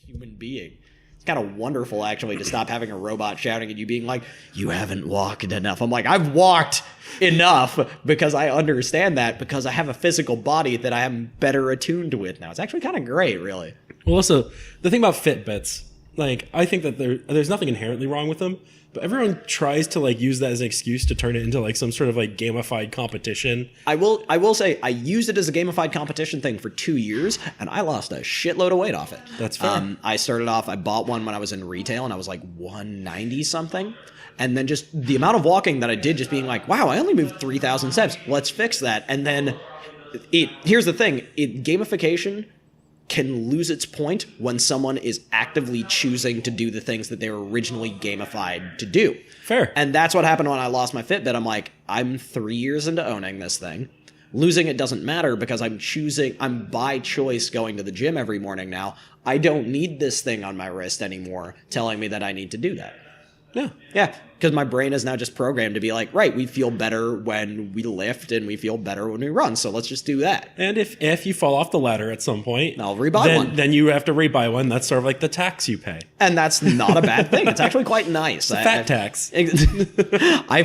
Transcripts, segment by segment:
human being. It's kind of wonderful, actually, to stop having a robot shouting at you, being like, you haven't walked enough. I'm like, I've walked enough because I understand that, because I have a physical body that I am better attuned with now. It's actually kind of great, really. Well, also, the thing about Fitbits, like, I think that there's nothing inherently wrong with them, but everyone tries to, like, use that as an excuse to turn it into, like, some sort of, like, gamified competition. I will say, I used it as a gamified competition thing for 2 years, and I lost a shitload of weight off it. That's fair. I bought one when I was in retail, and I was like 190 something. And then just the amount of walking that I did, just being like, wow, I only moved 3,000 steps. Let's fix that. And then here's the thing. Gamification can lose its point when someone is actively choosing to do the things that they were originally gamified to do. Fair. And that's what happened when I lost my Fitbit. I'm like, I'm 3 years into owning this thing. Losing it doesn't matter because I'm by choice going to the gym every morning now. I don't need this thing on my wrist anymore telling me that I need to do that. Yeah. Yeah, because my brain is now just programmed to be like, right, we feel better when we lift and we feel better when we run, so let's just do that. And if you fall off the ladder at some point, I'll rebuy one. Then you have to rebuy one. That's sort of like the tax you pay. And that's not a bad thing. It's actually quite nice. It's a fat tax. I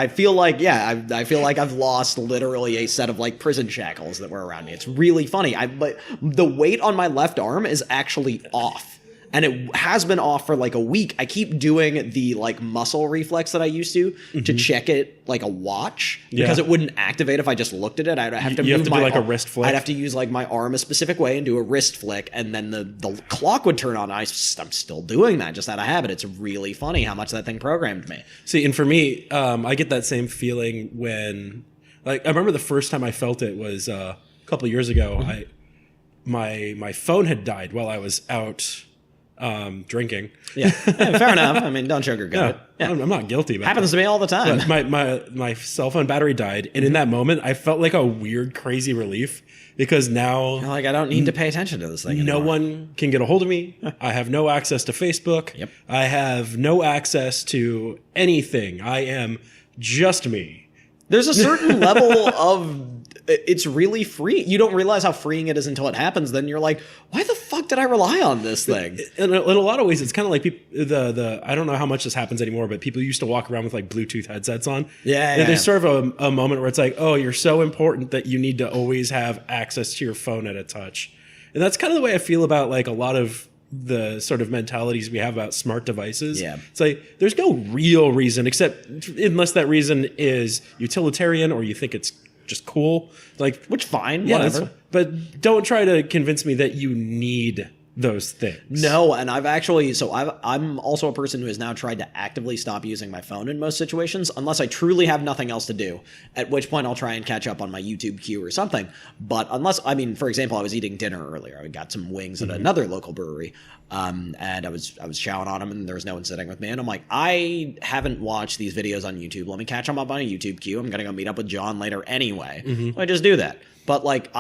feel like I've lost literally a set of like prison shackles that were around me. It's really funny. But the weight on my left arm is actually off. And it has been off for like a week. I keep doing the like muscle reflex that I used to check it like a watch because it wouldn't activate if I just looked at it. I'd have to do like a wrist flick. I'd have to use like my arm a specific way and do a wrist flick, and then the clock would turn on. I'm still doing that just out of habit. It's really funny how much that thing programmed me. See, and for me, I get that same feeling when, like, I remember the first time I felt it was a couple of years ago. My phone had died while I was out drinking. Yeah, fair enough. I mean, don't sugarcoat it. Yeah. I'm not guilty about happens that. to me all the time. But my cell phone battery died, and in that moment, I felt like a weird, crazy relief because now, you're like, I don't need to pay attention to this thing anymore. No one can get a hold of me. I have no access to Facebook. Yep. I have no access to anything. I am just me. There's a certain level of, it's really free. You don't realize how freeing it is until it happens. Then you're like, why the fuck did I rely on this thing? In a lot of ways, it's kind of like people, I don't know how much this happens anymore, but people used to walk around with like Bluetooth headsets on. Yeah. There's sort of a moment where it's like, oh, you're so important that you need to always have access to your phone at a touch. And that's kind of the way I feel about like a lot of the sort of mentalities we have about smart devices. Yeah. It's like, there's no real reason, except unless that reason is utilitarian or you think it's just cool. Like, which fine, yeah, whatever. But don't try to convince me that you need those things. No, and I'm also a person who has now tried to actively stop using my phone in most situations, unless I truly have nothing else to do, at which point I'll try and catch up on my YouTube queue or something. But for example, I was eating dinner earlier. I got some wings at another local brewery, and I was chowing on them, and there was no one sitting with me. And I'm like, I haven't watched these videos on YouTube. Let me catch them up on a YouTube queue. I'm going to go meet up with John later anyway. I just do that. But like,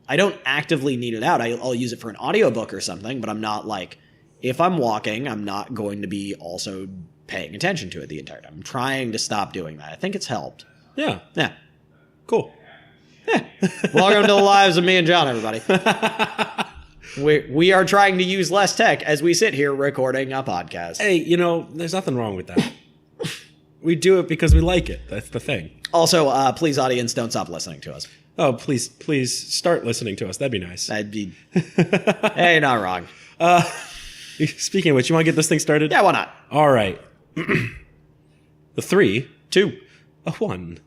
I don't actively need it out. I'll use it for an audiobook or something, but I'm not like, if I'm walking, I'm not going to be also paying attention to it the entire time. I'm trying to stop doing that. I think it's helped. Yeah. Yeah. Cool. Yeah. Welcome to the lives of me and John, everybody. We are trying to use less tech as we sit here recording a podcast. Hey, there's nothing wrong with that. We do it because we like it. That's the thing. Also, please, audience, don't stop listening to us. Oh, please start listening to us. That'd be nice. Hey, you're not wrong. Speaking of which, you want to get this thing started? Yeah, why not? All right. The 3, 2, a 1.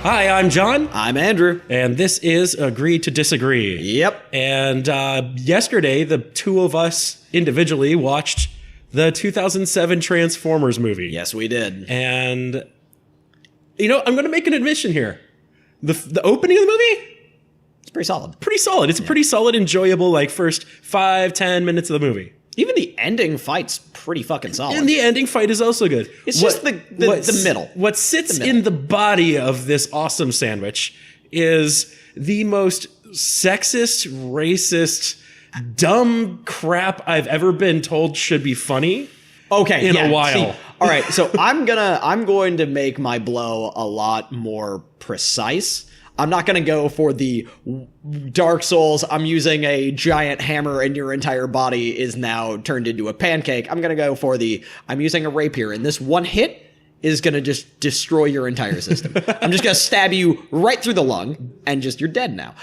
Hi, I'm John. I'm Andrew. And this is Agree to Disagree. Yep. And yesterday, the two of us individually watched the 2007 Transformers movie. Yes, we did. And, I'm going to make an admission here. The opening of the movie? It's pretty solid. Pretty solid. It's a pretty solid, enjoyable, first 5-10 minutes of the movie. Even the ending fight's pretty fucking solid. And the ending fight is also good. It's just the middle. What sits in the body of this awesome sandwich is the most sexist, racist, dumb crap I've ever been told should be funny. Okay, in a while. See, all right, so I'm going to make my blow a lot more precise. I'm not going to go for the Dark Souls, I'm using a giant hammer and your entire body is now turned into a pancake. I'm going to go for I'm using a rapier, and this one hit is going to just destroy your entire system. I'm just going to stab you right through the lung, and just you're dead now.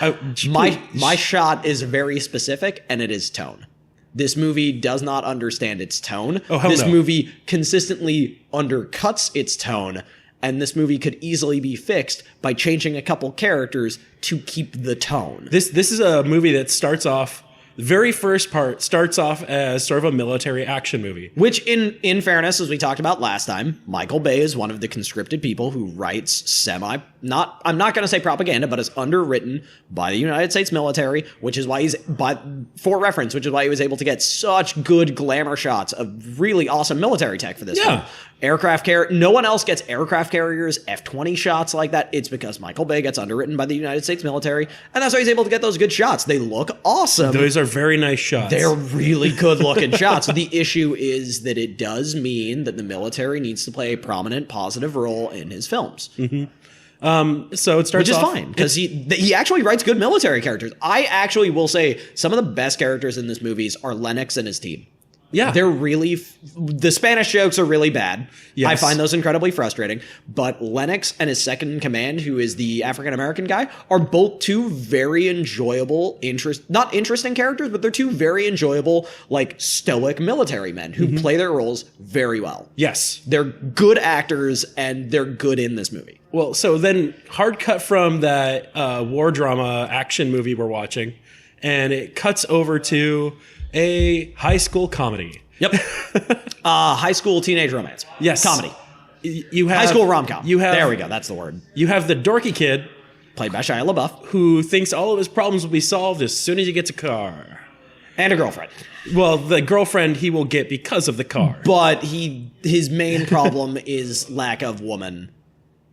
My shot is very specific, and it is tone. This movie does not understand its tone. This movie consistently undercuts its tone. And this movie could easily be fixed by changing a couple characters to keep the tone. This is a movie that starts off, the very first part starts off as sort of a military action movie. Which, in fairness, as we talked about last time, Michael Bay is one of the conscripted people who writes I'm not going to say propaganda, but is underwritten by the United States military, which is why for reference, which is why he was able to get such good glamour shots of really awesome military tech for this film. Aircraft carrier. No one else gets aircraft carriers, F-20 shots like that. It's because Michael Bay gets underwritten by the United States military, and that's why he's able to get those good shots. They look awesome. Those are very nice shots. They're really good looking shots. The issue is that it does mean that the military needs to play a prominent, positive role in his films. Mm-hmm. So it starts Which is off, fine, because he actually writes good military characters. I actually will say some of the best characters in this movies are Lennox and his team. Yeah. They're really... the Spanish jokes are really bad. Yes. I find those incredibly frustrating. But Lennox and his second in command, who is the African-American guy, are both two very enjoyable, not interesting characters, but they're two very enjoyable, like, stoic military men who play their roles very well. Yes. They're good actors, and they're good in this movie. Well, so then hard cut from that war drama action movie we're watching, and it cuts over to a high school comedy. Yep. High school teenage romance. Yes. Comedy. You have high school rom-com. There we go. That's the word. You have the dorky kid, played by Shia LaBeouf, who thinks all of his problems will be solved as soon as he gets a car. And a girlfriend. Well, the girlfriend he will get because of the car. But his main problem is lack of woman.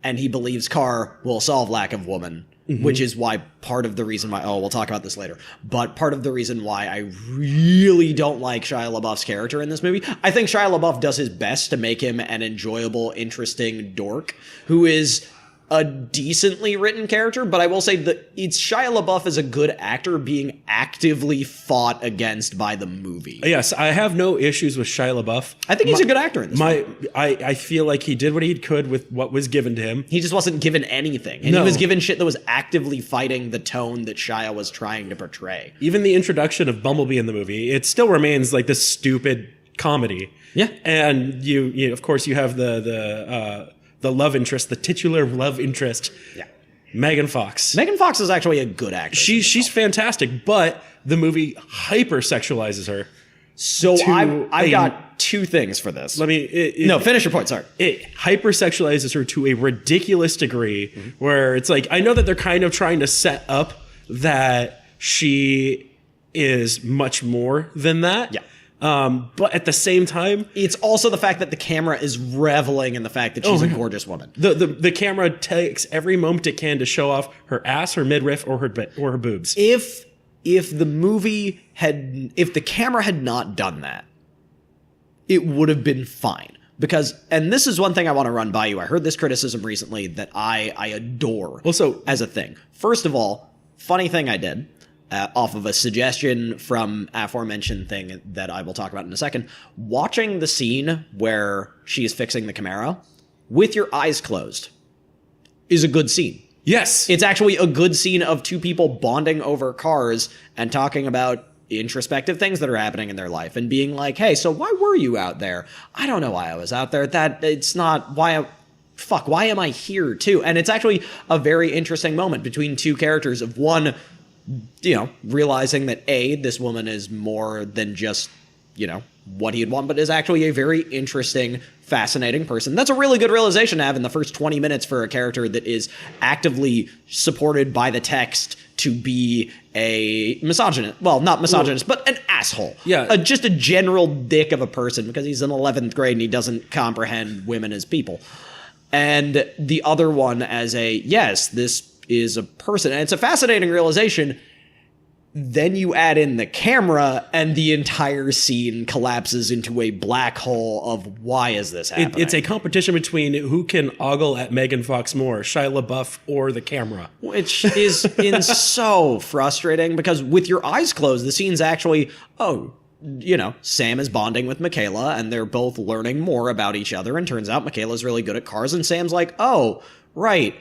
And he believes car will solve lack of woman. Which is why part of the reason why... we'll talk about this later. But part of the reason why I really don't like Shia LaBeouf's character in this movie... I think Shia LaBeouf does his best to make him an enjoyable, interesting dork who is a decently written character, but I will say that it's Shia LaBeouf as a good actor being actively fought against by the movie. Yes, I have no issues with Shia LaBeouf. I think he's a good actor in this film. I feel like he did what he could with what was given to him. He just wasn't given anything. And he was given shit that was actively fighting the tone that Shia was trying to portray. Even the introduction of Bumblebee in the movie, it still remains like this stupid comedy. Yeah. And you of course, you have the love interest, the titular love interest. Yeah. Megan Fox. Megan Fox is actually a good actress. She's fantastic, but the movie hyper-sexualizes her. So I've got two things for this. Finish your point, sorry. It hyper-sexualizes her to a ridiculous degree where it's like, I know that they're kind of trying to set up that she is much more than that. Yeah. But at the same time, it's also the fact that the camera is reveling in the fact that she's a gorgeous woman. The camera takes every moment it can to show off her ass, her midriff, or her boobs. If the camera had not done that, it would have been fine. Because, and this is one thing I want to run by you. I heard this criticism recently that I adore as a thing. First of all, funny thing I did. Off of a suggestion from aforementioned thing that I will talk about in a second. Watching the scene where she is fixing the Camaro with your eyes closed is a good scene. Yes. It's actually a good scene of two people bonding over cars and talking about introspective things that are happening in their life and being like, hey, so why were you out there? I don't know why I was out there. It's not why am I here too? And it's actually a very interesting moment between two characters of one, realizing that this woman is more than just, what he had wanted, but is actually a very interesting, fascinating person. That's a really good realization to have in the first 20 minutes for a character that is actively supported by the text to be a misogynist. Well, not misogynist, but an asshole. Yeah. Just a general dick of a person because he's in 11th grade and he doesn't comprehend women as people. And the other one as a, yes, this is a person. And it's a fascinating realization. Then you add in the camera and the entire scene collapses into a black hole of why is this happening? It's a competition between who can ogle at Megan Fox more, Shia LaBeouf or the camera. Which is so frustrating because with your eyes closed, the scene's actually, Sam is bonding with Michaela and they're both learning more about each other. And turns out Michaela's really good at cars and Sam's like, oh, right.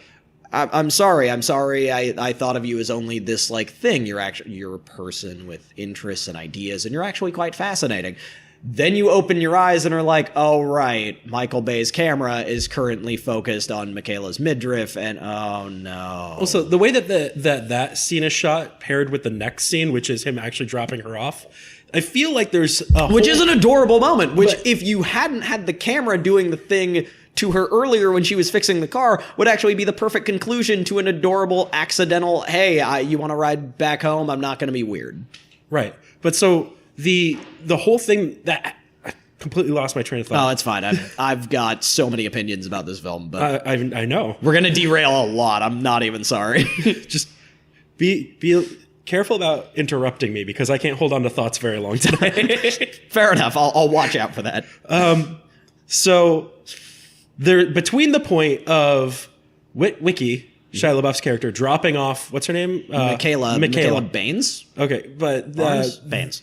I'm sorry. I thought of you as only this thing. You're a person with interests and ideas, and you're actually quite fascinating. Then you open your eyes and are like, oh right, Michael Bay's camera is currently focused on Michaela's midriff, and oh no. Also, the way that scene is shot, paired with the next scene, which is him actually dropping her off, I feel like there's which is an adorable moment. Which, if you hadn't had the camera doing the thing to her earlier when she was fixing the car, would actually be the perfect conclusion to an adorable accidental, hey, you want to ride back home? I'm not going to be weird. Right. But so the whole thing that I completely lost my train of thought. Oh, it's fine. I've got so many opinions about this film, but I know. We're going to derail a lot. I'm not even sorry. Just be careful about interrupting me because I can't hold on to thoughts very long today. Fair enough. I'll watch out for that. So there, between the point of Wiki, Shia LaBeouf's character, dropping off, what's her name? Michaela Baines? Okay, but Baines.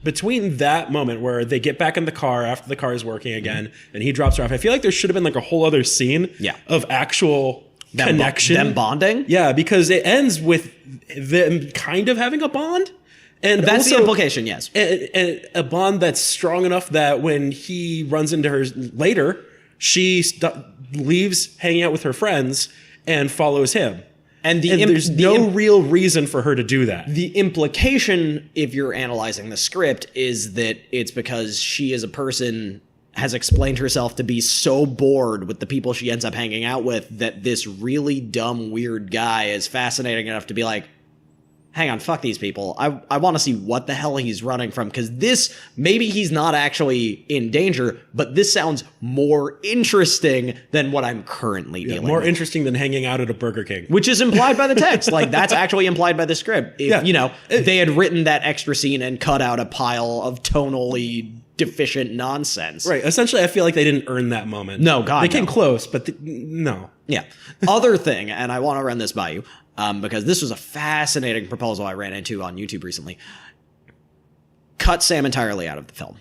Between that moment where they get back in the car after the car is working again and he drops her off, I feel like there should have been a whole other scene of actual connection. Them bonding? Yeah, because it ends with them kind of having a bond. And that's also, the implication, yes. A bond that's strong enough that when he runs into her later, she leaves hanging out with her friends and follows him. And there's no real reason for her to do that. The implication, if you're analyzing the script, is that it's because she as a person has explained herself to be so bored with the people she ends up hanging out with that this really dumb, weird guy is fascinating enough to be like, hang on, fuck these people. I want to see what the hell he's running from, because maybe he's not actually in danger, but this sounds more interesting than what I'm currently dealing with. More interesting than hanging out at a Burger King. Which is implied by the text. That's actually implied by the script. If, they had written that extra scene and cut out a pile of tonally deficient nonsense. Right. Essentially, I feel like they didn't earn that moment. No, God, They came close, but no. Yeah. Other thing, and I want to run this by you, because this was a fascinating proposal I ran into on YouTube recently. Cut Sam entirely out of the film.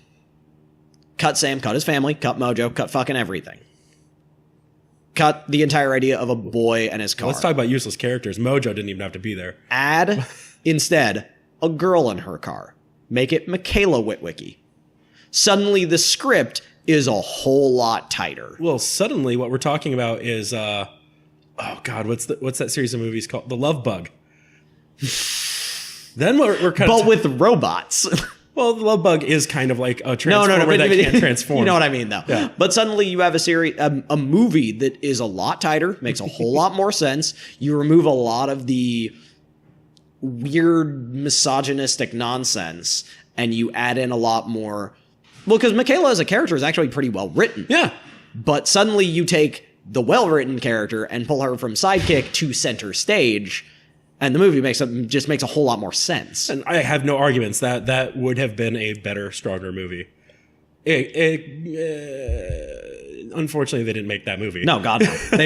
Cut Sam, cut his family, cut Mojo, cut fucking everything. Cut the entire idea of a boy and his car. Let's talk about useless characters. Mojo didn't even have to be there. Add, instead, a girl in her car. Make it Michaela Witwicky. Suddenly, the script is a whole lot tighter. Well, suddenly what we're talking about is... oh God, what's that series of movies called? The Love Bug. Then we're kind of... But with robots. Well, the Love Bug is kind of like a transformer that can't transform. You know what I mean, though. Yeah. But suddenly you have a movie that is a lot tighter, makes a whole lot more sense. You remove a lot of the weird misogynistic nonsense, and you add in a lot more... Well, because Michaela as a character is actually pretty well written. Yeah. But suddenly you take the well-written character and pull her from sidekick to center stage, and the movie just makes a whole lot more sense. And I have no arguments that would have been a better, stronger movie. Unfortunately, they didn't make that movie. No, God, no. They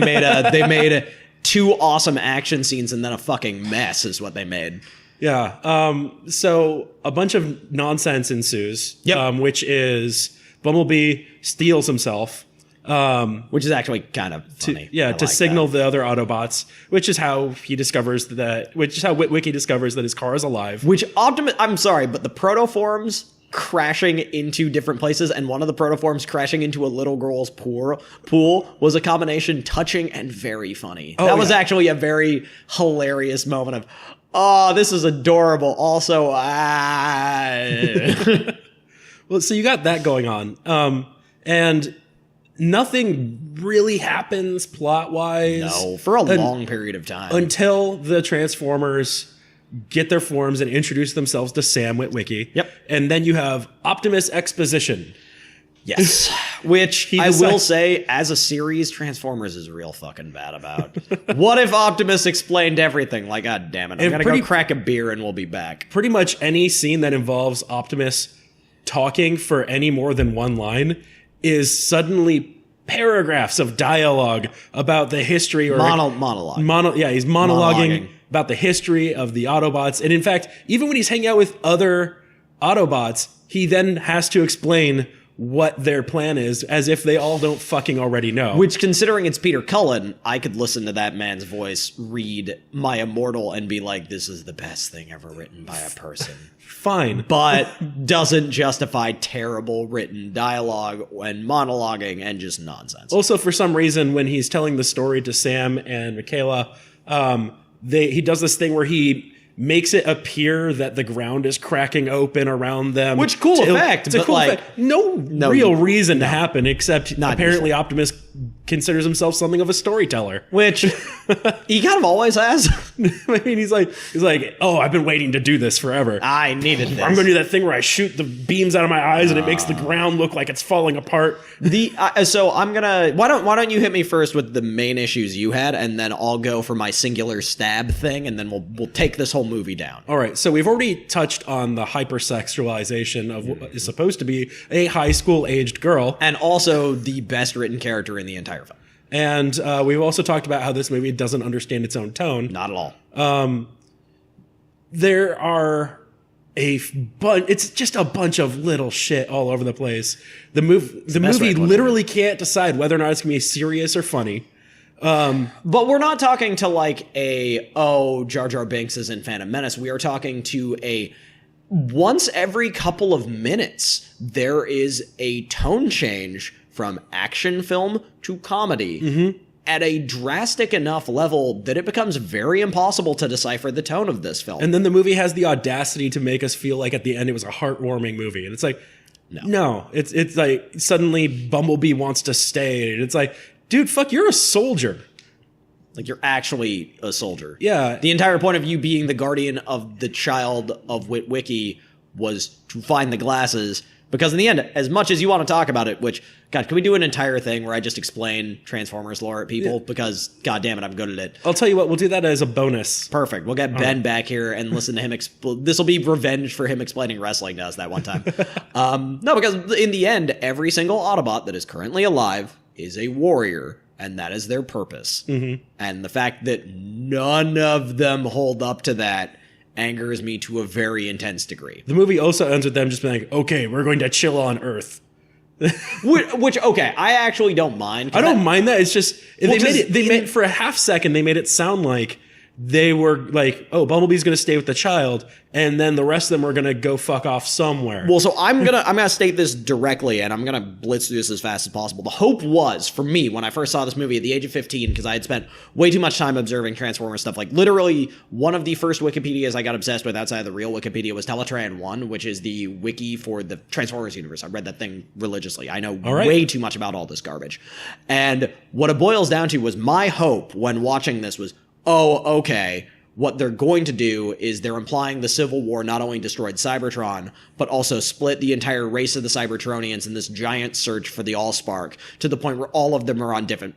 made two awesome action scenes and then a fucking mess is what they made. Yeah. So a bunch of nonsense ensues. Yep. Which is Bumblebee steals himself. Which is actually kind of funny. To signal the other Autobots, which is how Wiki discovers that his car is alive. I'm sorry, but the protoforms crashing into different places and one of the protoforms crashing into a little girl's pool was a combination touching and very funny. That was actually a very hilarious moment of, oh, this is adorable. Also, well, so you got that going on. And nothing really happens plot-wise. No, for a long period of time. Until the Transformers get their forms and introduce themselves to Sam Witwicky. Yep. And then you have Optimus Exposition. Yes. Which He I will decides- say, as a series, Transformers is real fucking bad about. What if Optimus explained everything? Like, God damn it. I'm And going to pretty- go crack a beer and we'll be back. Pretty much any scene that involves Optimus talking for any more than one line is suddenly paragraphs of dialogue about the history or Monologue. he's monologuing Monologuing. about the history of the Autobots. And in fact, even when he's hanging out with other Autobots, he then has to explain what their plan is, as if they all don't fucking already know. Which, considering it's Peter Cullen, I could listen to that man's voice read My Immortal and be like, this is the best thing ever written by a person. Fine. But doesn't justify terrible written dialogue and monologuing and just nonsense. Also, for some reason, when he's telling the story to Sam and Michaela, he does this thing where he makes it appear that the ground is cracking open around them. Which, cool effect, It's a but, cool like, effect. No real reason to happen, except Not apparently useful. Optimus considers himself something of a storyteller. Which he kind of always has. I mean, he's like, oh, I've been waiting to do this forever. I needed this. I'm going to do that thing where I shoot the beams out of my eyes and it makes the ground look like it's falling apart. So I'm gonna. Why don't you hit me first with the main issues you had, and then I'll go for my singular stab thing, and then we'll take this whole movie down. All right, so we've already touched on the hypersexualization of what is supposed to be a high school aged girl, And also the best written character in the entire film. and we've also talked about how this movie doesn't understand its own tone. Not at all. There are it's just a bunch of little shit all over the place. The best way movie to put it. literally can't decide whether or not it's gonna be serious or funny. But we're not talking to like Jar Jar Binks is in Phantom Menace. We are talking to once every couple of minutes, there is a tone change from action film to comedy at a drastic enough level that it becomes very impossible to decipher the tone of this film. And then the movie has the audacity to make us feel like at the end it was a heartwarming movie. And it's like, no, it's like suddenly Bumblebee wants to stay. And it's like, dude, fuck, you're a soldier. Like, you're actually a soldier. Yeah. The entire point of you being the guardian of the child of Witwicky was to find the glasses. Because in the end, as much as you want to talk about it, which, God, can we do an entire thing where I just explain Transformers lore at people? Yeah. Because, God damn it, I'm good at it. I'll tell you what, we'll do that as a bonus. Perfect. We'll get Ben back here and listen to him. This will be revenge for him explaining wrestling to us that one time. No, because in the end, every single Autobot that is currently alive is a warrior, and that is their purpose. Mm-hmm. And the fact that none of them hold up to that angers me to a very intense degree. The movie also ends with them just being like, okay, we're going to chill on Earth. Which, okay, I actually don't mind. I don't mind that. It's just, they just made for a half second, they made it sound like they were like, oh, Bumblebee's going to stay with the child, and then the rest of them are going to go fuck off somewhere. Well, so I'm gonna state this directly, and I'm gonna blitz through this as fast as possible. The hope was, for me, when I first saw this movie at the age of 15, because I had spent way too much time observing Transformers stuff. Like, literally, one of the first Wikipedias I got obsessed with outside of the real Wikipedia was Teletran 1, which is the wiki for the Transformers universe. I read that thing religiously. I know way too much about all this garbage. And what it boils down to was my hope when watching this was, oh, okay, what they're going to do is they're implying the Civil War not only destroyed Cybertron, but also split the entire race of the Cybertronians in this giant search for the Allspark to the point where all of them are on different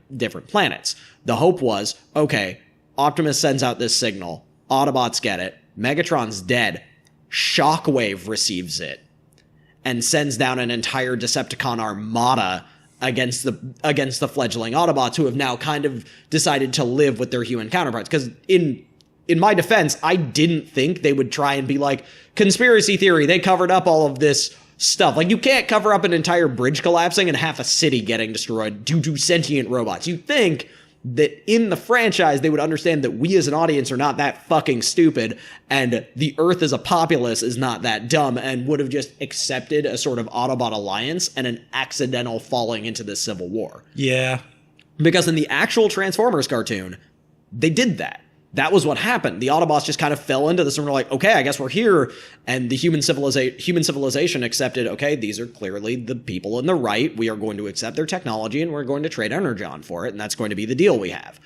planets. The hope was, okay, Optimus sends out this signal, Autobots get it, Megatron's dead, Shockwave receives it, and sends down an entire Decepticon armada against the fledgling Autobots who have now kind of decided to live with their human counterparts. Because in my defense, I didn't think they would try and be like, conspiracy theory, they covered up all of this stuff. Like, you can't cover up an entire bridge collapsing and half a city getting destroyed due to sentient robots. You think that in the franchise, they would understand that we as an audience are not that fucking stupid, and the Earth as a populace is not that dumb, and would have just accepted a sort of Autobot alliance and an accidental falling into this civil war. Yeah. Because in the actual Transformers cartoon, they did that. That was what happened. The Autobots just kind of fell into this and were like, okay, I guess we're here. And the human civilization accepted, okay, these are clearly the people in the right. We are going to accept their technology and we're going to trade energon for it. And that's going to be the deal we have.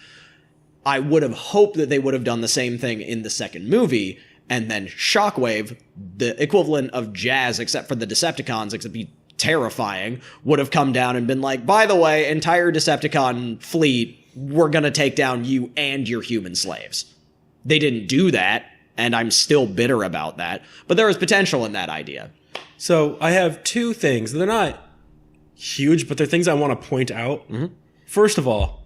I would have hoped that they would have done the same thing in the second movie. And then Shockwave, the equivalent of Jazz, except for the Decepticons, except be terrifying, would have come down and been like, by the way, entire Decepticon fleet, we're gonna take down you and your human slaves. They didn't do that, and I'm still bitter about that, but there is potential in that idea. So I have two things. They're not huge, but they're things I want to point out. Mm-hmm. First of all,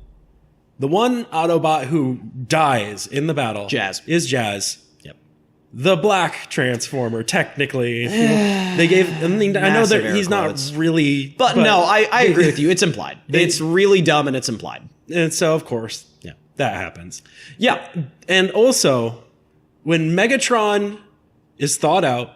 the one Autobot who dies in the battle Jazz. is Jazz. Yep. The black Transformer, technically. They gave. I mean, I know that he's not really. But no, I agree with you. It's implied. It's really dumb and it's implied. And so, of course, Yeah. that happens. Yeah. And also, when Megatron is thawed out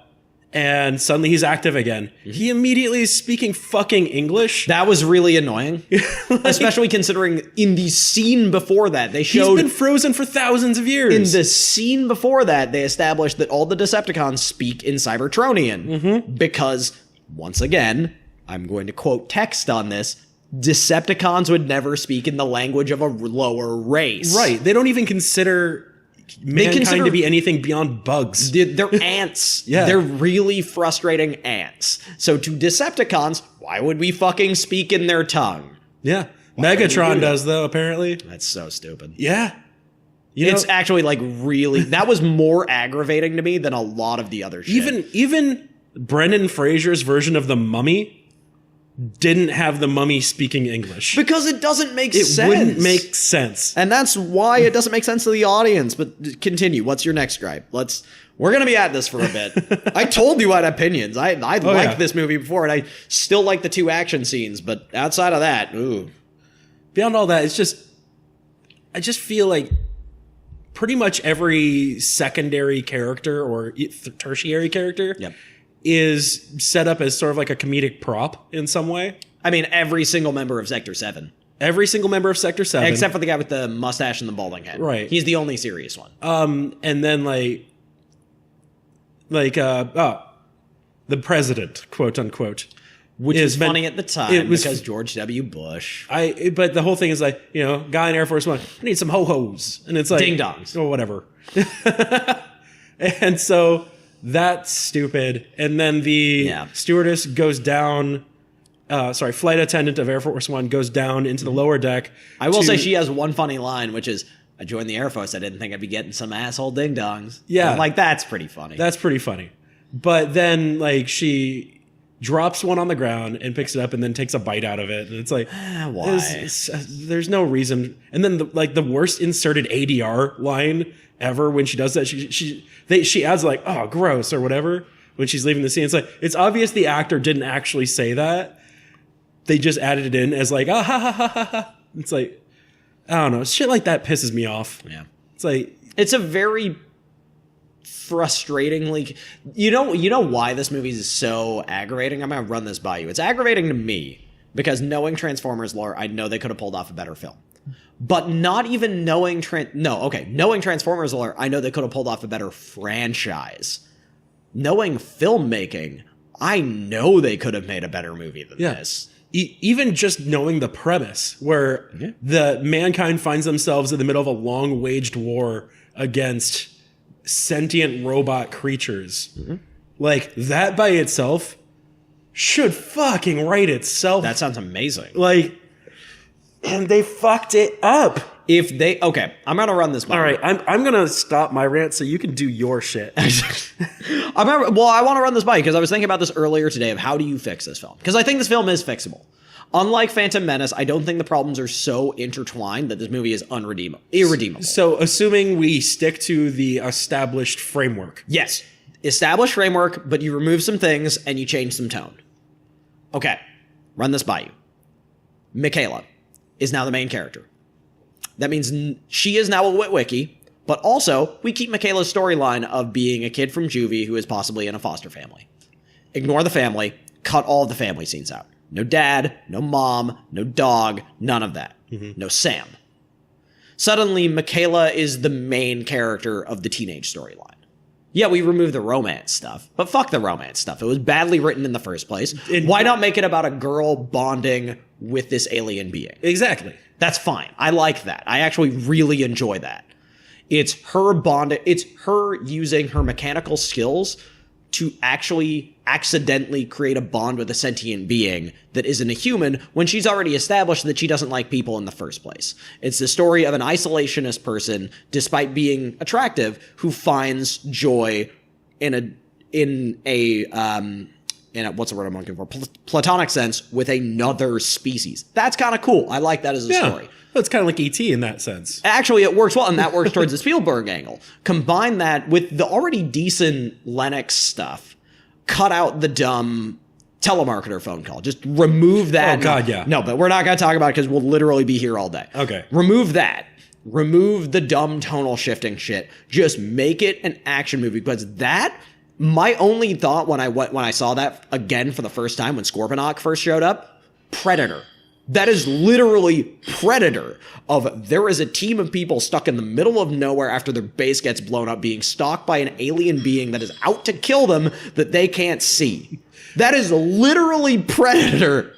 and suddenly he's active again, he immediately is speaking fucking English. That was really annoying. Especially considering in the scene before that, they showed... He's been frozen for thousands of years. In the scene before that, they established that all the Decepticons speak in Cybertronian. Because, once again, I'm going to quote text on this, Decepticons would never speak in the language of a lower race. Right. They don't even consider mankind to be anything beyond bugs. They're ants. Yeah. They're really frustrating ants. So to Decepticons, why would we fucking speak in their tongue? Yeah. would we do Megatron that? does, though, apparently. That's so stupid. Yeah. It's actually like really, that was more aggravating to me than a lot of the other shit. Even Brendan Fraser's version of the Mummy didn't have the Mummy speaking English. Because it doesn't make It sense. wouldn't make sense. And that's why it doesn't make sense to the audience. But continue. What's your next gripe? We're going to be at this for a bit. I told you I had opinions. I liked this movie before, and I still like the two action scenes. But outside of that, ooh. Beyond all that, I just feel like pretty much every secondary character or tertiary character is set up as sort of like a comedic prop in some way. I mean, every single member of Sector 7. Every single member of Sector 7. Except for the guy with the mustache and the balding head. Right. He's the only serious one. And then the president, quote unquote. Which is funny at the time because George W. Bush. But the whole thing is like, guy in Air Force One, I need some ho-hos. And it's like... Ding-dongs. Or whatever. And so that's stupid. And then the stewardess goes down... flight attendant of Air Force One goes down into the lower deck. I will say she has one funny line, which is, I joined the Air Force, I didn't think I'd be getting some asshole ding-dongs. Yeah. I'm like, that's pretty funny. That's pretty funny. But then, she drops one on the ground and picks it up and then takes a bite out of it. And it's like, why? There's no reason. And then the worst inserted ADR line ever when she does that, she adds like, oh, gross or whatever when she's leaving the scene. It's like, it's obvious the actor didn't actually say that. They just added it in as like, ah, ha, ha, ha, ha, ha. It's like, I don't know. Shit like that pisses me off. Yeah. It's like, it's a very frustratingly, you know why this movie is so aggravating? I'm going to run this by you. It's aggravating to me because knowing Transformers lore, I know they could have pulled off a better film. But not even knowing knowing Transformers lore, I know they could have pulled off a better franchise. Knowing filmmaking, I know they could have made a better movie than this. Even just knowing the premise where the mankind finds themselves in the middle of a long waged war against sentient robot creatures. Like that by itself should fucking write itself. That sounds amazing. And they fucked it up. I'm gonna run this by. All right, I'm gonna stop my rant so you can do your shit. I want to run this by you because I was thinking about this earlier today of how do you fix this film? Because I think this film is fixable. Unlike Phantom Menace, I don't think the problems are so intertwined that this movie is irredeemable. So, assuming we stick to the established framework. Yes. Established framework, but you remove some things and you change some tone. Okay. Run this by you. Michaela is now the main character. That means she is now a Witwicky, but also we keep Michaela's storyline of being a kid from juvie who is possibly in a foster family. Ignore the family. Cut all of the family scenes out. No dad, no mom, no dog, none of that. No Sam. Suddenly, Michaela is the main character of the teenage storyline. Yeah, we removed the romance stuff, but fuck the romance stuff. It was badly written in the first place. Why not make it about a girl bonding with this alien being? Exactly. That's fine. I like that. I actually really enjoy that. It's her bond. It's her using her mechanical skills to actually accidentally create a bond with a sentient being that isn't a human when she's already established that she doesn't like people in the first place. It's the story of an isolationist person, despite being attractive, who finds joy in a what's the word I'm looking for? Platonic sense with another species. That's kind of cool. I like that as a story. It's kind of like E.T. in that sense. Actually, it works well, and that works towards the Spielberg angle. Combine that with the already decent Lennox stuff. Cut out the dumb telemarketer phone call. Just remove that. Oh, God, yeah. No, but we're not going to talk about it because we'll literally be here all day. Okay. Remove that. Remove the dumb tonal shifting shit. Just make it an action movie, because that... My only thought when I saw that again for the first time when Scorponok first showed up, Predator. That is literally Predator. There is a team of people stuck in the middle of nowhere after their base gets blown up, being stalked by an alien being that is out to kill them that they can't see. That is literally Predator.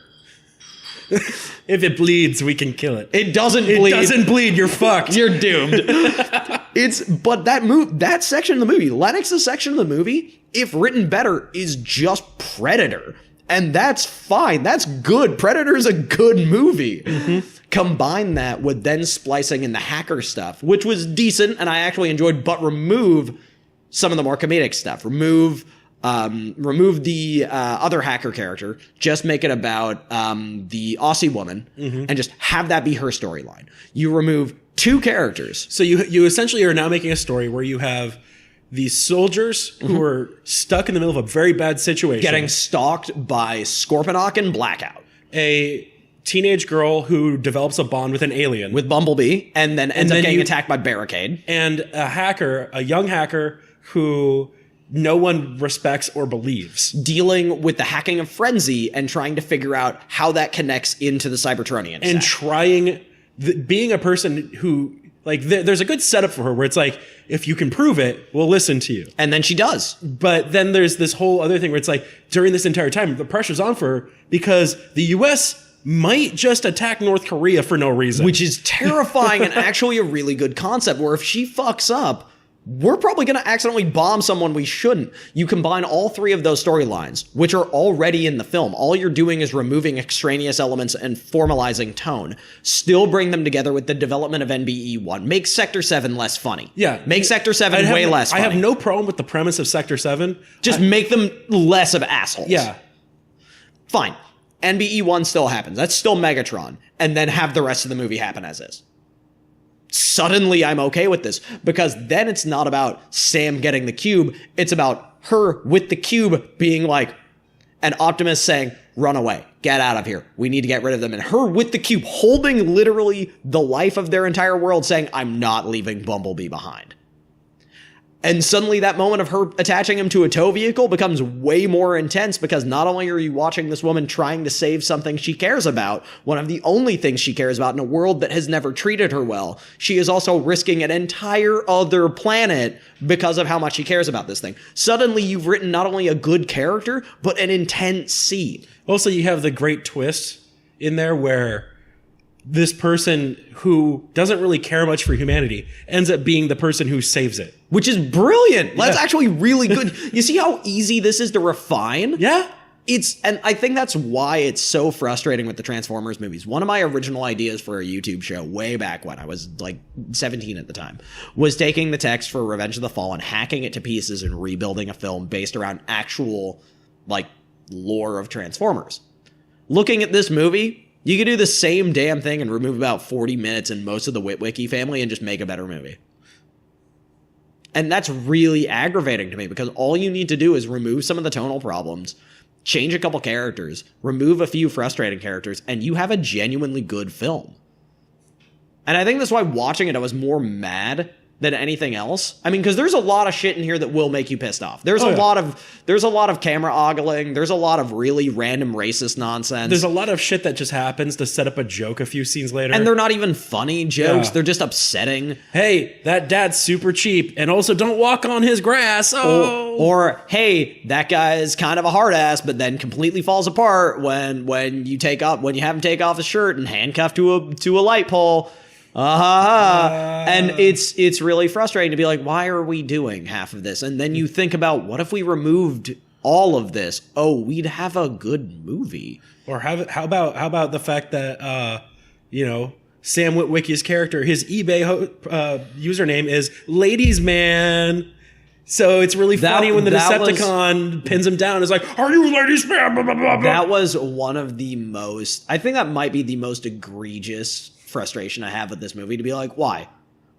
If it bleeds, we can kill it. It doesn't bleed. It doesn't bleed. You're fucked. You're doomed. But that section of the movie, Lennox's section of the movie, if written better, is just Predator. And that's fine. That's good. Predator is a good movie. Mm-hmm. Combine that with then splicing in the hacker stuff, which was decent and I actually enjoyed, but remove some of the more comedic stuff. Remove the other hacker character. Just make it about the Aussie woman and just have that be her storyline. You remove two characters. So you essentially are now making a story where you have these soldiers who are stuck in the middle of a very bad situation. Getting stalked by Scorponok and Blackout. A teenage girl who develops a bond with an alien. With Bumblebee, and then ends up getting attacked by Barricade. And a young hacker who no one respects or believes. Dealing with the hacking of Frenzy and trying to figure out how that connects into the Cybertronian. And being a person who... Like, there's a good setup for her where it's like, if you can prove it, we'll listen to you. And then she does. But then there's this whole other thing where it's like, during this entire time, the pressure's on for her because the U.S. might just attack North Korea for no reason. Which is terrifying and actually a really good concept, where if she fucks up, we're probably going to accidentally bomb someone we shouldn't. You combine all three of those storylines, which are already in the film. All you're doing is removing extraneous elements and formalizing tone. Still bring them together with the development of NBE-1. Make Sector 7 less funny. Yeah. Make Sector 7 way less funny. I have no problem with the premise of Sector 7. Just make them less of assholes. Yeah. Fine. NBE-1 still happens. That's still Megatron. And then have the rest of the movie happen as is. Suddenly I'm okay with this, because then it's not about Sam getting the cube. It's about her with the cube being like, and Optimus saying, run away, get out of here. We need to get rid of them. And her with the cube holding literally the life of their entire world saying, I'm not leaving Bumblebee behind. And suddenly that moment of her attaching him to a tow vehicle becomes way more intense, because not only are you watching this woman trying to save something she cares about, one of the only things she cares about in a world that has never treated her well, she is also risking an entire other planet because of how much she cares about this thing. Suddenly you've written not only a good character, but an intense scene. Also, you have the great twist in there where this person who doesn't really care much for humanity ends up being the person who saves it. Which is brilliant. That's actually really good. You see how easy this is to refine? Yeah. And I think that's why it's so frustrating with the Transformers movies. One of my original ideas for a YouTube show way back when I was like 17 at the time was taking the text for Revenge of the Fallen, hacking it to pieces, and rebuilding a film based around actual like lore of Transformers. Looking at this movie, you could do the same damn thing and remove about 40 minutes and most of the Witwicky family and just make a better movie. And that's really aggravating to me, because all you need to do is remove some of the tonal problems, change a couple characters, remove a few frustrating characters, and you have a genuinely good film. And I think that's why watching it, I was more mad than anything else. I mean, because there's a lot of shit in here that will make you pissed off. There's a lot of camera ogling. There's a lot of really random racist nonsense. There's a lot of shit that just happens to set up a joke a few scenes later. And they're not even funny jokes. Yeah. They're just upsetting. Hey, that dad's super cheap, and also don't walk on his grass. Oh. Or hey, that guy is kind of a hard ass, but then completely falls apart when you have him take off his shirt and handcuffed to a light pole. And it's really frustrating to be like, why are we doing half of this? And then you think about, what if we removed all of this? Oh, we'd have a good movie. Or how about the fact that Sam Witwicky's character, his eBay username is Ladies Man. So it's really funny when the Decepticon pins him down. It's like, are you Ladies Man? Blah, blah, blah, blah. That was one of the most, I think that might be the most egregious frustration I have with this movie, to be like, why?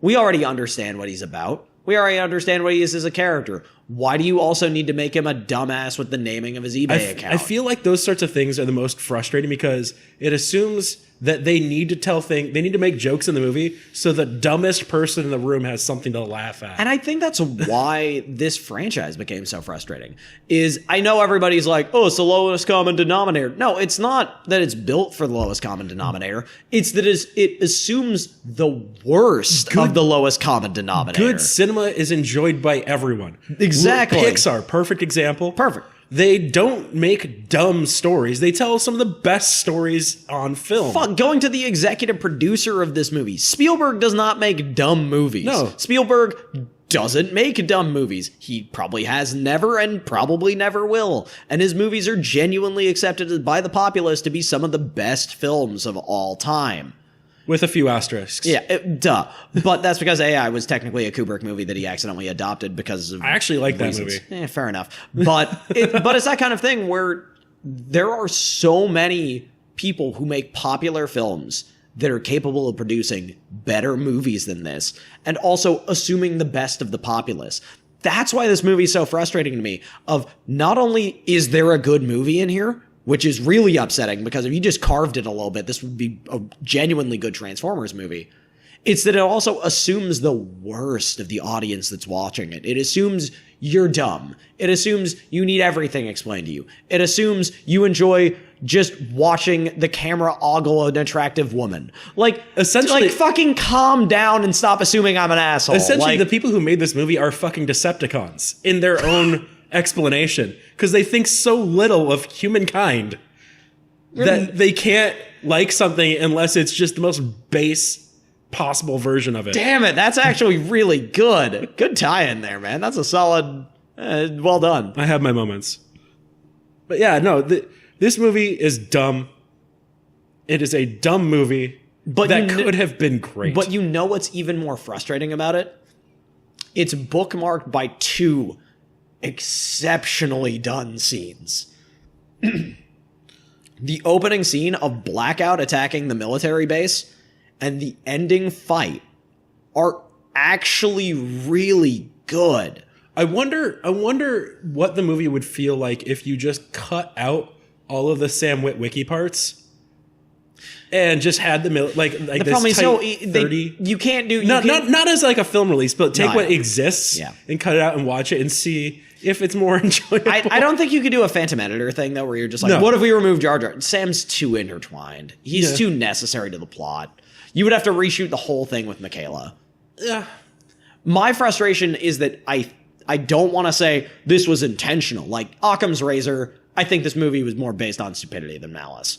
We already understand what he's about. We already understand what he is as a character. Why do you also need to make him a dumbass with the naming of his eBay account? I feel like those sorts of things are the most frustrating because it assumes that they need to they need to make jokes in the movie so the dumbest person in the room has something to laugh at. And I think that's why this franchise became so frustrating. Is I know everybody's like, oh, it's the lowest common denominator. No, it's not that it's built for the lowest common denominator. It's that it assumes the worst of the lowest common denominator. Good cinema is enjoyed by everyone. Exactly. Pixar, perfect example. Perfect. They don't make dumb stories. They tell some of the best stories on film. Fuck, going to the executive producer of this movie. Spielberg does not make dumb movies. No. Spielberg doesn't make dumb movies. He probably has never and probably never will. And his movies are genuinely accepted by the populace to be some of the best films of all time. With a few asterisks. Yeah, duh. But that's because AI was technically a Kubrick movie that he accidentally adopted because of I actually like reasons. that movie. Fair enough. But it's that kind of thing where there are so many people who make popular films that are capable of producing better movies than this, and also assuming the best of the populace. That's why this movie is so frustrating to me, of not only is there a good movie in here, which is really upsetting because if you just carved it a little bit, this would be a genuinely good Transformers movie. It's that it also assumes the worst of the audience that's watching it. It assumes you're dumb. It assumes you need everything explained to you. It assumes you enjoy just watching the camera ogle an attractive woman. Like, essentially, like, fucking calm down and stop assuming I'm an asshole. Essentially, the people who made this movie are fucking Decepticons in their own explanation, because they think so little of humankind that they can't like something unless it's just the most base possible version of it. Damn it, that's actually really good. Good tie-in there, man. That's a solid, well done. I have my moments. But yeah, no, this movie is dumb. It is a dumb movie, but that could have been great. But you know what's even more frustrating about it? It's bookmarked by two exceptionally done scenes. The opening scene of Blackout attacking the military base and the ending fight are actually really good. I wonder what the movie would feel like if you just cut out all of the Sam Witwicky parts and just had the the problem is, so 30. You can't do not as like a film release, but take what exists and cut it out and watch it and see if it's more enjoyable. I don't think you could do a Phantom Editor thing though, where you're just like, what if we remove Jar Jar? Sam's too intertwined. He's too necessary to the plot. You would have to reshoot the whole thing with Michaela. Yeah. My frustration is that I don't want to say this was intentional. Like Occam's Razor, I think this movie was more based on stupidity than malice.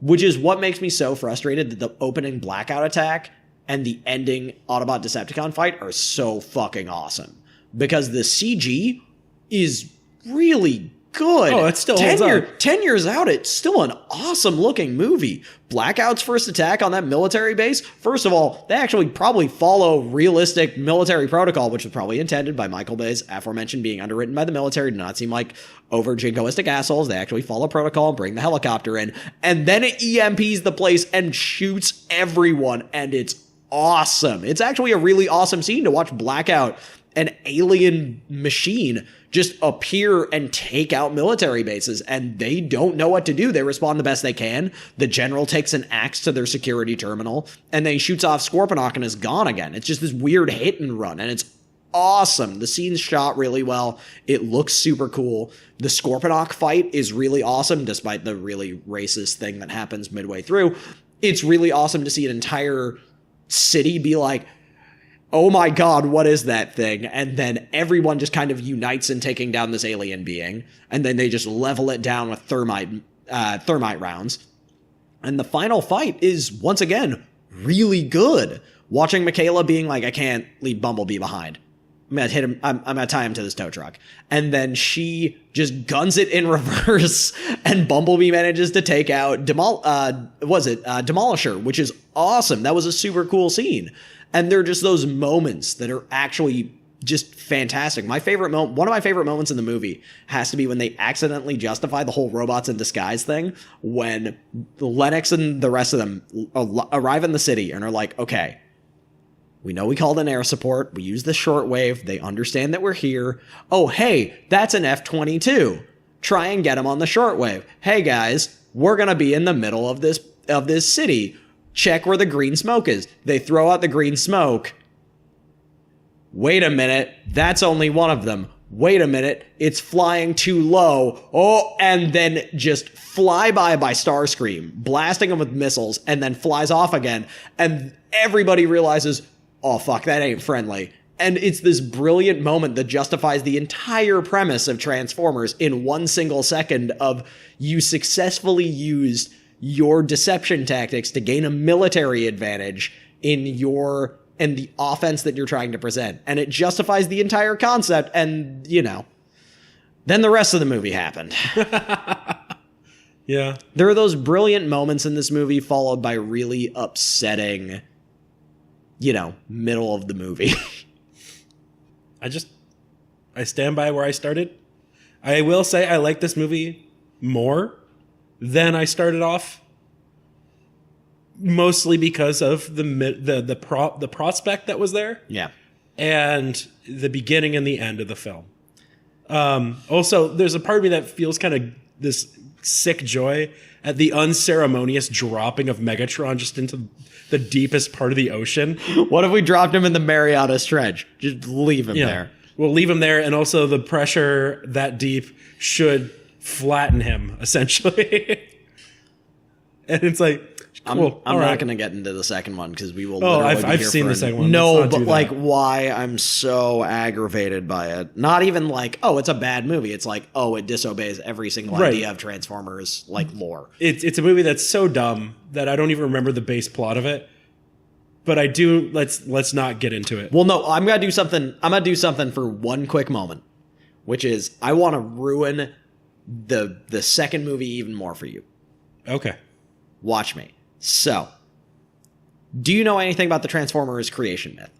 Which is what makes me so frustrated that the opening Blackout attack and the ending Autobot Decepticon fight are so fucking awesome. Because the CG is really good. Oh, it still holds up. 10 years out, it's still an awesome looking movie. Blackout's first attack on that military base, first of all, they actually probably follow realistic military protocol, which was probably intended by Michael Bay's aforementioned being underwritten by the military to not seem like over jingoistic assholes. They actually follow protocol and bring the helicopter in. And then it EMPs the place and shoots everyone. And it's awesome. It's actually a really awesome scene to watch Blackout, an alien machine, just appear and take out military bases, and they don't know what to do. They respond the best they can. The general takes an axe to their security terminal, and then he shoots off Scorponok and is gone again. It's just this weird hit and run, and it's awesome. The scene's shot really well. It looks super cool. The Scorponok fight is really awesome, despite the really racist thing that happens midway through. It's really awesome to see an entire city be like, oh my god, what is that thing? And then everyone just kind of unites in taking down this alien being, and then they just level it down with thermite rounds. And the final fight is, once again, really good. Watching Michaela being like, I can't leave Bumblebee behind. I'm gonna hit him. I'm gonna tie him to this tow truck, and then she just guns it in reverse, and Bumblebee manages to take out Demolisher, which is awesome. That was a super cool scene, and they're just those moments that are actually just fantastic. One of my favorite moments in the movie has to be when they accidentally justify the whole robots in disguise thing. When Lennox and the rest of them arrive in the city and are like, okay, we know we called in air support. We use the shortwave. They understand that we're here. Oh, hey, that's an F-22. Try and get them on the shortwave. Hey, guys, we're going to be in the middle of this city. Check where the green smoke is. They throw out the green smoke. Wait a minute. That's only one of them. Wait a minute. It's flying too low. Oh, and then just fly by Starscream, blasting them with missiles, and then flies off again. And everybody realizes, oh, fuck, that ain't friendly. And it's this brilliant moment that justifies the entire premise of Transformers in 1 single second of you successfully used your deception tactics to gain a military advantage in the offense that you're trying to present. And it justifies the entire concept. And, then the rest of the movie happened. Yeah. There are those brilliant moments in this movie followed by really upsetting middle of the movie. I stand by where I started. I will say I like this movie more than I started off. Mostly because of the prospect that was there. Yeah. And the beginning and the end of the film. Also, there's a part of me that feels kind of this sick joy at the unceremonious dropping of Megatron just into the deepest part of the ocean. What if we dropped him in the Mariana Trench? Just leave him there. We'll leave him there, and also the pressure that deep should flatten him, essentially. And it's like, cool. I'm not going to get into the second one because we will. I've seen the second one. No, but like, why I'm so aggravated by it. Not even like, oh, it's a bad movie. It's like, oh, it disobeys every single idea of Transformers like lore. It's a movie that's so dumb that I don't even remember the base plot of it. But I do. Let's not get into it. Well, no, I'm gonna do something. I'm gonna do something for one quick moment, which is I want to ruin the second movie even more for you. Okay. Watch me. So, do you know anything about the Transformers creation myth?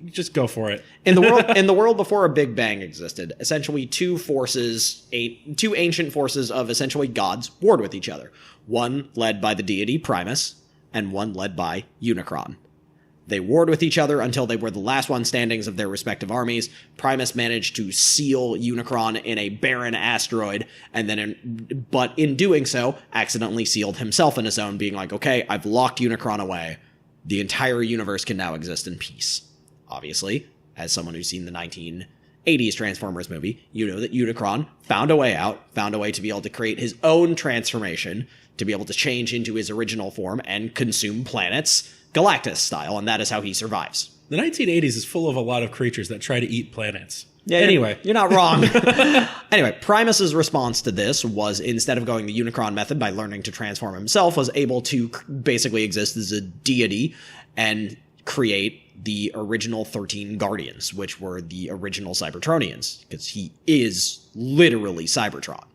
Just go for it. In the world before a Big Bang existed, essentially two ancient forces of essentially gods warred with each other. One led by the deity Primus, and one led by Unicron. They warred with each other until they were the last one standings of their respective armies. Primus managed to seal Unicron in a barren asteroid, and but in doing so, accidentally sealed himself in a zone, being like, okay, I've locked Unicron away. The entire universe can now exist in peace. Obviously, as someone who's seen the 1980s Transformers movie, you know that Unicron found a way out, found a way to be able to create his own transformation, to be able to change into his original form and consume planets, Galactus style, and that is how he survives. The 1980s is full of a lot of creatures that try to eat planets. Yeah, anyway, you're not wrong. Anyway, Primus's response to this was, instead of going the Unicron method by learning to transform himself, was able to basically exist as a deity and create the original 13 Guardians, which were the original Cybertronians, because he is literally Cybertron.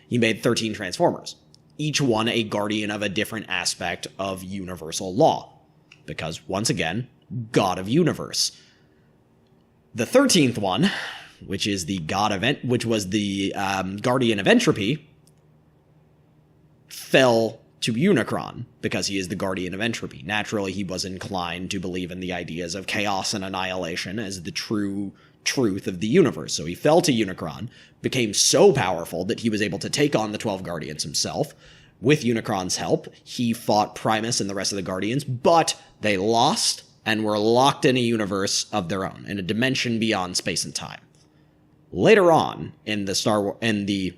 He made 13 Transformers, each one a guardian of a different aspect of universal law. Because, once again, God of Universe. The 13th one, which is the which was the Guardian of Entropy, fell to Unicron because he is the Guardian of Entropy. Naturally, he was inclined to believe in the ideas of chaos and annihilation as the true truth of the universe. So he fell to Unicron, became so powerful that he was able to take on the 12 Guardians himself. With Unicron's help, he fought Primus and the rest of the Guardians, but they lost and were locked in a universe of their own, in a dimension beyond space and time. Later on, in the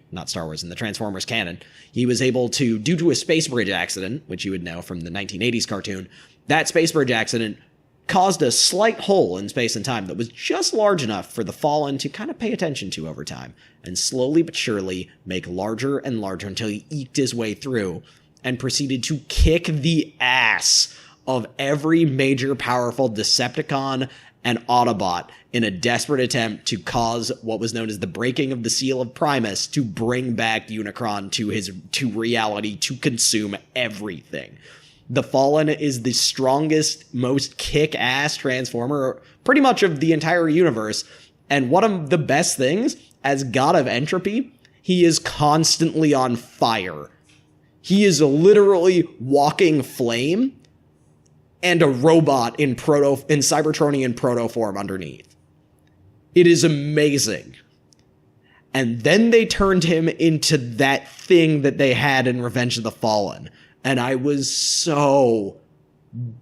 Transformers canon, he was able to, due to a space bridge accident, which you would know from the 1980s cartoon, that space bridge accident caused a slight hole in space and time that was just large enough for the Fallen to kind of pay attention to over time, and slowly but surely make larger and larger until he eked his way through and proceeded to kick the ass of every major powerful Decepticon and Autobot in a desperate attempt to cause what was known as the breaking of the seal of Primus to bring back Unicron to reality to consume everything. The Fallen is the strongest, most kick-ass Transformer pretty much of the entire universe, and one of the best things, as God of Entropy, he is constantly on fire. He is literally walking flame and a robot in Cybertronian proto form underneath. It is amazing. And then they turned him into that thing that they had in Revenge of the Fallen. And I was so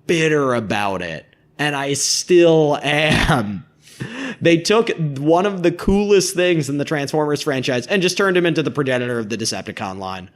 bitter about it. And I still am. They took one of the coolest things in the Transformers franchise and just turned him into the progenitor of the Decepticon line.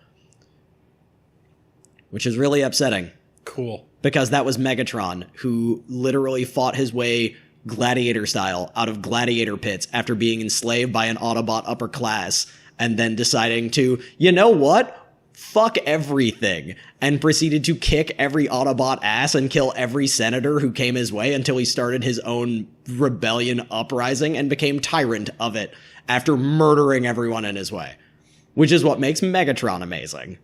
Which is really upsetting. Cool. Because that was Megatron, who literally fought his way gladiator style out of gladiator pits after being enslaved by an Autobot upper class and then deciding to, you know what? Fuck everything, and proceeded to kick every Autobot ass and kill every senator who came his way until he started his own rebellion uprising and became tyrant of it after murdering everyone in his way. Which is what makes Megatron amazing.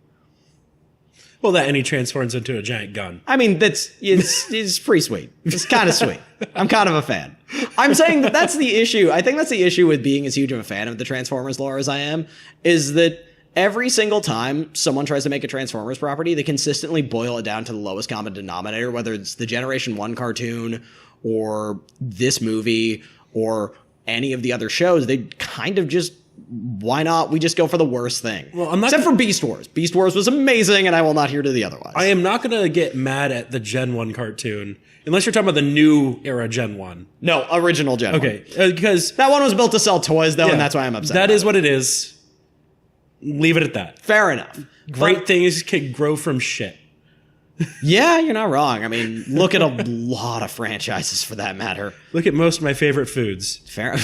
Well, that and he transforms into a giant gun. I mean, it's pretty sweet. It's kind of sweet. I'm kind of a fan. I'm saying that's the issue. I think that's the issue with being as huge of a fan of the Transformers lore as I am, is that every single time someone tries to make a Transformers property, they consistently boil it down to the lowest common denominator, whether it's the Generation 1 cartoon or this movie or any of the other shows. They kind of just, why not? We just go for the worst thing. Well, except for Beast Wars. Beast Wars was amazing, and I will not hear to the otherwise. I am not going to get mad at the Gen 1 cartoon, unless you're talking about the new era Gen 1. No, original Gen 1. Okay, because that one was built to sell toys, though, and that's why I'm upset. That is what it is. Leave it at that. Fair enough. Great things can grow from shit. Yeah, you're not wrong. I mean, look at a lot of franchises for that matter. Look at most of my favorite foods. Fair.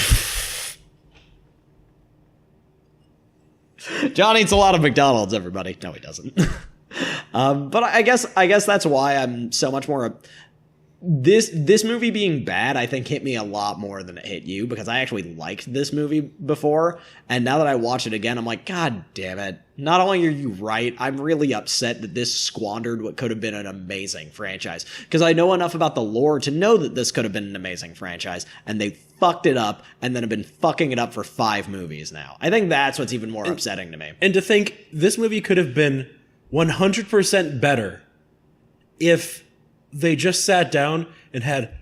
John eats a lot of McDonald's, everybody. No, he doesn't. But I guess that's why I'm so much more... This movie being bad, I think, hit me a lot more than it hit you, because I actually liked this movie before, and now that I watch it again, I'm like, God damn it. Not only are you right, I'm really upset that this squandered what could have been an amazing franchise, because I know enough about the lore to know that this could have been an amazing franchise, and they fucked it up, and then have been fucking it up for 5 movies now. I think that's what's even more upsetting to me. And to think this movie could have been 100% better if they just sat down and had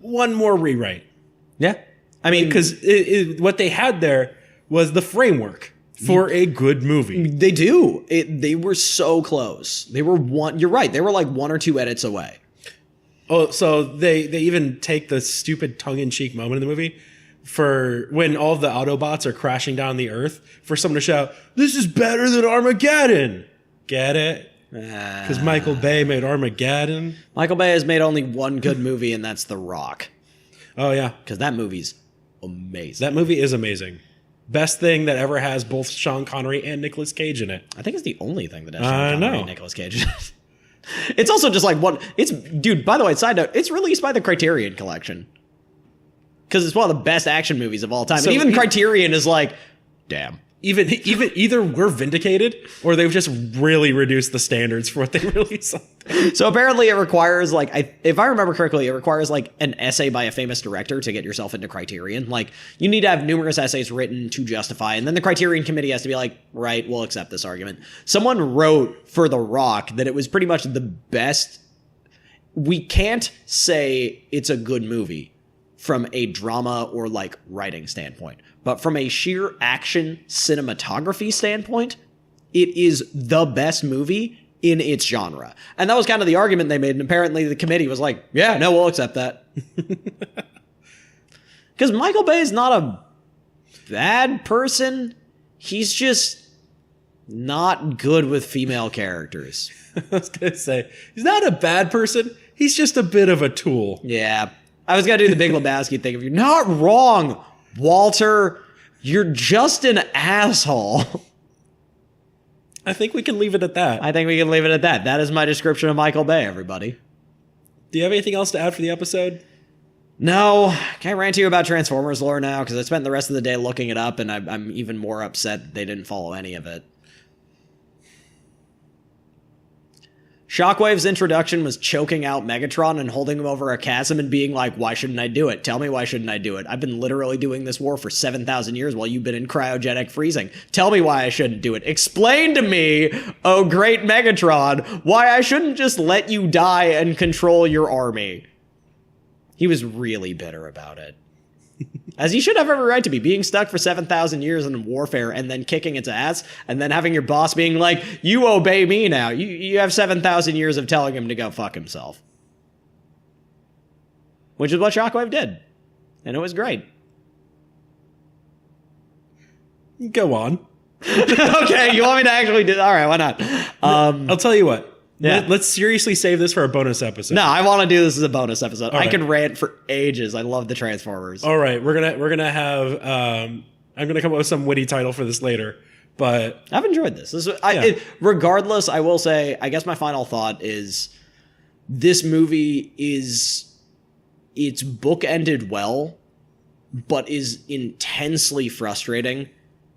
one more rewrite. Yeah. I mean, because what they had there was the framework for a good movie. They do. They were so close. They were you're right. They were like 1 or 2 edits away. Oh, so they even take the stupid tongue-in-cheek moment in the movie for when all of the Autobots are crashing down the Earth for someone to shout, "This is better than Armageddon." Get it? Because Michael Bay made Armageddon. Michael Bay has made only one good movie, and that's The Rock. Oh, yeah. Because that movie's amazing. That movie is amazing. Best thing that ever has both Sean Connery and Nicolas Cage in it. I think it's the only thing that has Sean Connery and Nicolas Cage in it. It's also just like one... Dude, by the way, side note, it's released by the Criterion Collection. Because it's one of the best action movies of all time. So and even Criterion is like, damn. Even either we're vindicated or they've just really reduced the standards for what they release. So apparently it requires if I remember correctly, it requires like an essay by a famous director to get yourself into Criterion. Like you need to have numerous essays written to justify, and then the Criterion committee has to be like, right, we'll accept this argument. Someone wrote for The Rock that it was pretty much the best. We can't say it's a good movie from a drama or like writing standpoint. But from a sheer action cinematography standpoint, it is the best movie in its genre. And that was kind of the argument they made, and apparently the committee was like, yeah, no, we'll accept that. Because Michael Bay is not a bad person. He's just not good with female characters. I was going to say, he's not a bad person. he's just a bit of a tool. Yeah. I was going to do the Big Lebowski thing. If you're not wrong, Walter, you're just an asshole. I think we can leave it at that. I think we can leave it at that. That is my description of Michael Bay, everybody. Do you have anything else to add for the episode? No. Can I rant to you about Transformers lore now? Because I spent the rest of the day looking it up, and I'm even more upset that they didn't follow any of it. Shockwave's introduction was choking out Megatron and holding him over a chasm and being like, why shouldn't I do it? Tell me why shouldn't I do it? I've been literally doing this war for 7,000 years while you've been in cryogenic freezing. Tell me why I shouldn't do it. Explain to me, oh great Megatron, why I shouldn't just let you die and control your army. He was really bitter about it. As he should have every right to be, being stuck for 7,000 years in warfare and then kicking its ass and then having your boss being like, you obey me now. You have 7,000 years of telling him to go fuck himself. Which is what Shockwave did. And it was great. Go on. Okay, you want me to actually do... All right, why not? I'll tell you what. Yeah. Let's seriously save this for a bonus episode. No, I want to do this as a bonus episode. All I right. could rant for ages. I love the Transformers. All right, we're gonna have. I'm gonna come up with some witty title for this later, but I've enjoyed this. Regardless, I will say, I guess my final thought is this movie it's bookended well, but is intensely frustrating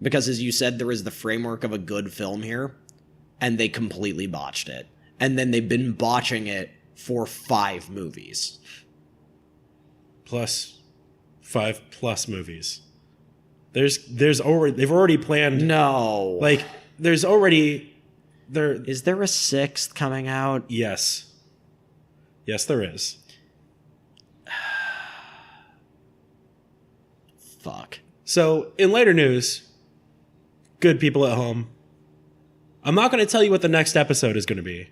because, as you said, there is the framework of a good film here, and they completely botched it. And then they've been botching it for 5 movies. plus 5+ movies. They've already planned. No. Like there's already there. Is there a 6th coming out? Yes, there is. Fuck. So in later news, good people at home, I'm not going to tell you what the next episode is going to be,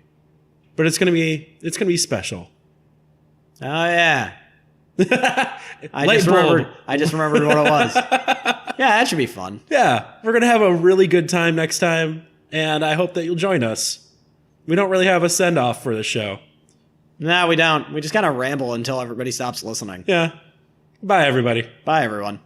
but it's going to be special. Oh yeah. I Light just bulb. remembered what it was. Yeah, that should be fun. Yeah, we're going to have a really good time next time, and I hope that you'll join us. We don't really have a send-off for the show. No, we don't. We just kind of ramble until everybody stops listening. Yeah. Bye, everybody. Bye, everyone.